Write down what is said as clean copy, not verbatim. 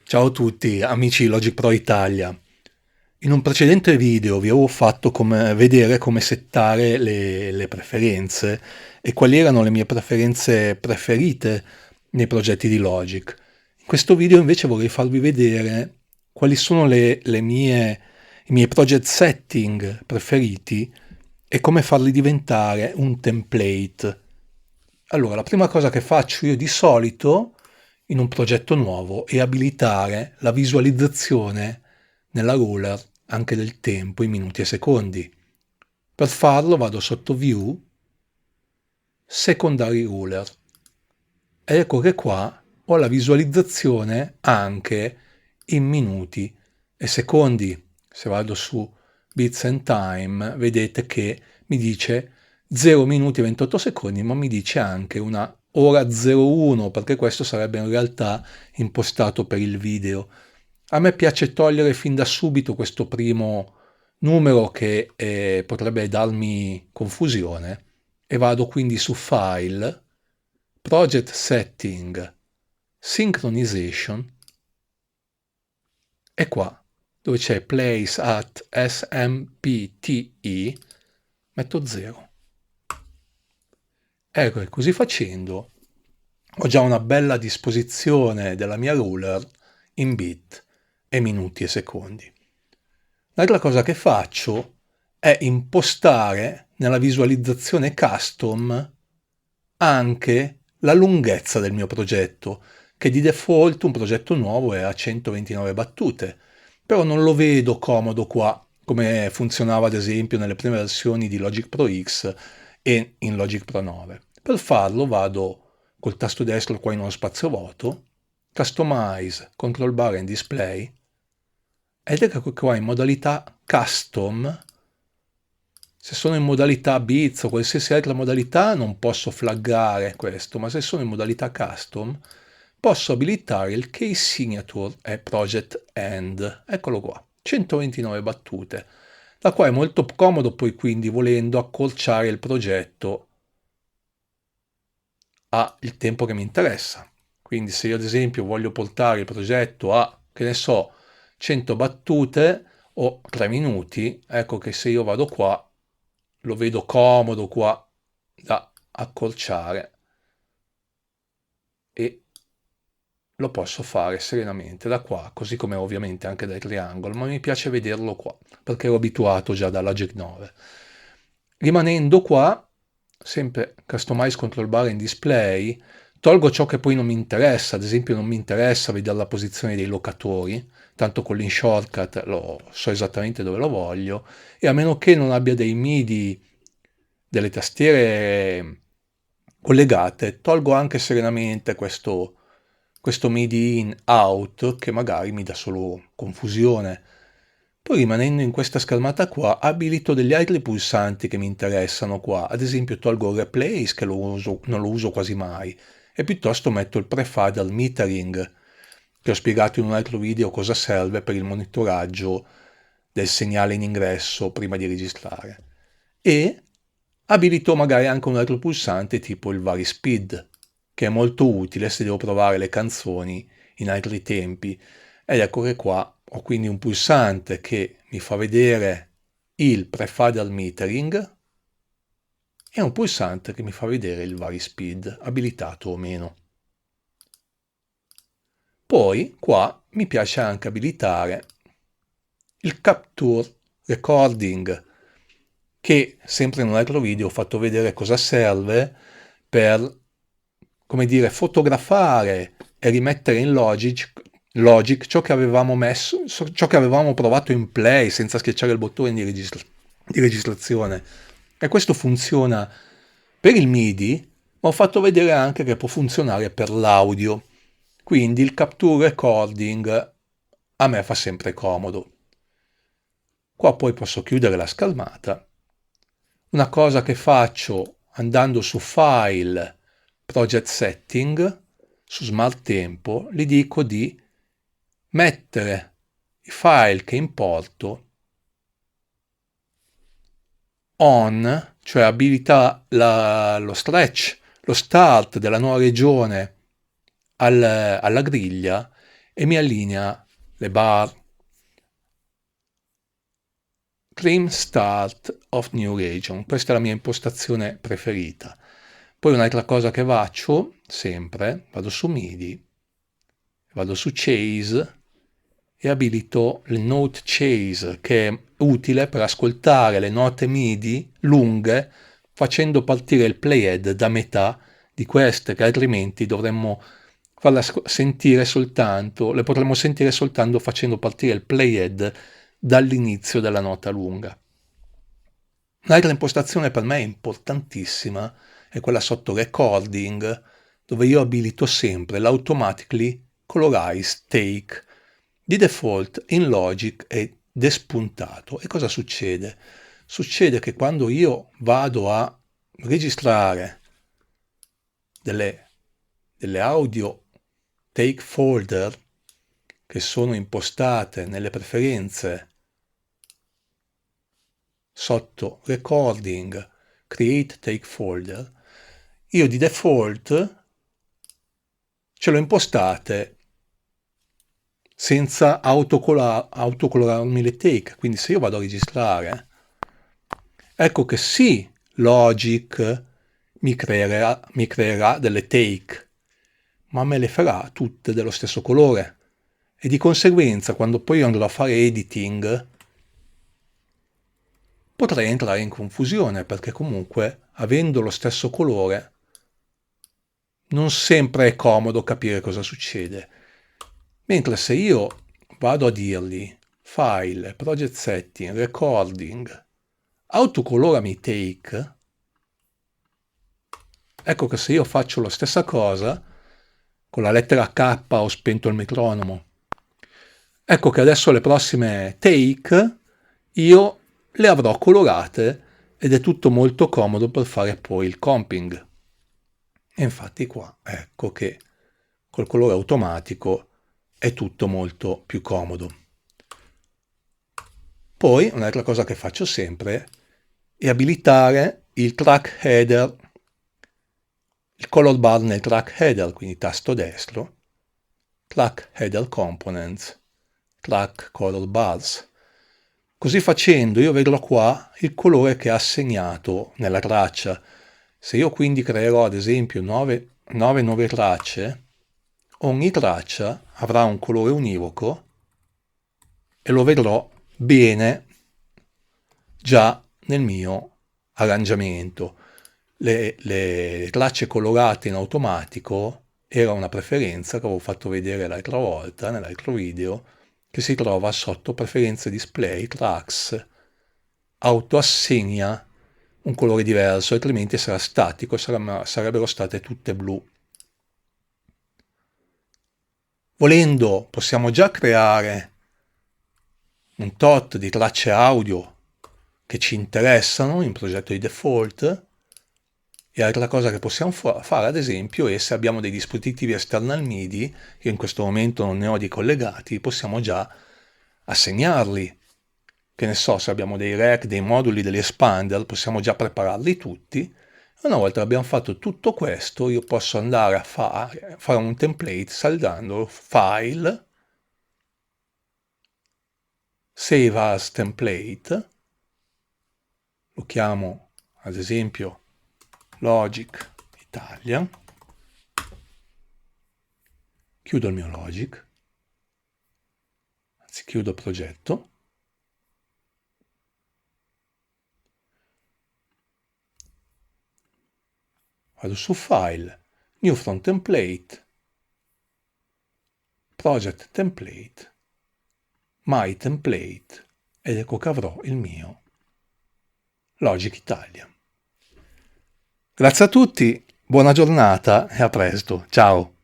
Ciao a tutti, amici Logic Pro Italia. In un precedente video vi avevo fatto vedere come settare le preferenze e quali erano le mie preferenze preferite nei progetti di Logic. In questo video invece vorrei farvi vedere quali sono i miei project setting preferiti e come farli diventare un template. Allora, la prima cosa che faccio io di solito in un progetto nuovo è abilitare la visualizzazione nella ruler anche del tempo in minuti e secondi. Per farlo vado sotto View, Secondary Ruler. Ed ecco che qua ho la visualizzazione anche in minuti e secondi. Se vado su Bits and Time, vedete che mi dice 0 minuti e 28 secondi, ma mi dice anche una ora 01, perché questo sarebbe in realtà impostato per il video. A me piace togliere fin da subito questo primo numero che potrebbe darmi confusione e vado quindi su File, Project Setting, Synchronization e qua dove c'è Place at SMPTE metto 0. Ecco, e così facendo ho già una bella disposizione della mia ruler in bit e minuti e secondi. L'altra cosa che faccio è impostare nella visualizzazione custom anche la lunghezza del mio progetto, che di default un progetto nuovo è a 129 battute, però non lo vedo comodo qua, come funzionava ad esempio nelle prime versioni di Logic Pro X e in Logic Pro 9. Per farlo vado col tasto destro qua in uno spazio vuoto, Customize, Control Bar and Display, ed ecco qua in modalità Custom. Se sono in modalità Bits o qualsiasi altra modalità non posso flaggare questo, ma se sono in modalità Custom posso abilitare il Case Signature e Project End. Eccolo qua, 129 battute. Da qua è molto comodo poi quindi volendo accorciare il progetto al tempo che mi interessa. Quindi se io ad esempio voglio portare il progetto a, che ne so, 100 battute o 3 minuti, ecco che se io vado qua lo vedo comodo qua da accorciare e lo posso fare serenamente da qua, così come ovviamente anche dai triangoli, ma mi piace vederlo qua perché ero abituato già da Logic 9. Rimanendo qua, sempre Customize Control Bar in Display, tolgo ciò che poi non mi interessa, ad esempio non mi interessa vedere la posizione dei locatori, tanto con l'in shortcut lo so esattamente dove lo voglio, e a meno che non abbia dei MIDI, delle tastiere collegate, tolgo anche serenamente questo MIDI in out che magari mi dà solo confusione. Poi rimanendo in questa schermata qua abilito degli altri pulsanti che mi interessano qua, ad esempio tolgo il replace che non lo uso quasi mai e piuttosto metto il pre-fader metering che ho spiegato in un altro video cosa serve per il monitoraggio del segnale in ingresso prima di registrare. E abilito magari anche un altro pulsante tipo il vari speed, che è molto utile se devo provare le canzoni in altri tempi. Ed ecco che qua ho quindi un pulsante che mi fa vedere il pre-fader metering e un pulsante che mi fa vedere il vari speed, abilitato o meno. Poi qua mi piace anche abilitare il capture recording, che sempre in un altro video ho fatto vedere cosa serve per, come dire, fotografare e rimettere in Logic ciò che avevamo messo, ciò che avevamo provato in play senza schiacciare il bottone di registrazione. E questo funziona per il MIDI, ma ho fatto vedere anche che può funzionare per l'audio. Quindi il capture recording a me fa sempre comodo. Qua poi posso chiudere la schermata. Una cosa che faccio andando su File, Project Setting, su Smart Tempo, gli dico di mettere i file che importo on, cioè abilita lo stretch, lo start della nuova regione alla griglia e mi allinea le bar. Clean Start of New Region, questa è la mia impostazione preferita. Poi un'altra cosa che faccio sempre, vado su MIDI, vado su Chase e abilito il Note Chase, che è utile per ascoltare le note MIDI lunghe facendo partire il playhead da metà di queste, che altrimenti dovremmo farla sentire soltanto, le potremmo sentire soltanto facendo partire il playhead dall'inizio della nota lunga. Un'altra impostazione per me importantissima è quella sotto Recording, dove io abilito sempre l'Automatically Colorize Take. Di default in Logic è despuntato. E cosa succede? Succede che quando io vado a registrare delle audio take folder che sono impostate nelle preferenze sotto Recording, Create Take Folder, io di default ce l'ho impostate senza autocolorarmi le take. Quindi se io vado a registrare, ecco che sì, Logic mi creerà delle take, ma me le farà tutte dello stesso colore. E di conseguenza, quando poi andrò a fare editing, potrei entrare in confusione, perché comunque, avendo lo stesso colore, non sempre è comodo capire cosa succede. Mentre se io vado a dirgli File, Project Setting, Recording, autocolorami take, ecco che se io faccio la stessa cosa, con la lettera K ho spento il metronomo, ecco che adesso le prossime take io le avrò colorate ed è tutto molto comodo per fare poi il comping. E infatti qua ecco che col colore automatico è tutto molto più comodo. Poi un'altra cosa che faccio sempre è abilitare il track header, il color bar nel track header, quindi tasto destro, track header components, track color bars. Così facendo io vedrò qua il colore che ha assegnato nella traccia. Se io quindi creerò ad esempio 9 nuove tracce, ogni traccia avrà un colore univoco e lo vedrò bene già nel mio arrangiamento. Le tracce colorate in automatico era una preferenza che avevo fatto vedere l'altra volta, nell'altro video, che si trova sotto preferenze display, tracks, autoassegna un colore diverso, altrimenti sarà statico, sarebbero state tutte blu. Volendo possiamo già creare un tot di tracce audio che ci interessano in progetto di default, e altra cosa che possiamo fare ad esempio è, se abbiamo dei dispositivi esterni al MIDI, io in questo momento non ne ho di collegati, possiamo già assegnarli. Che ne so, se abbiamo dei rack, dei moduli, degli expander, possiamo già prepararli tutti. E una volta che abbiamo fatto tutto questo, io posso andare a fare un template saldando File, Save as Template, lo chiamo ad esempio Logic Italia, chiudo il mio Logic, anzi chiudo il progetto, vado su File, New from Template, Project Template, My Template, ed ecco che avrò il mio Logic Italia. Grazie a tutti, buona giornata e a presto, ciao!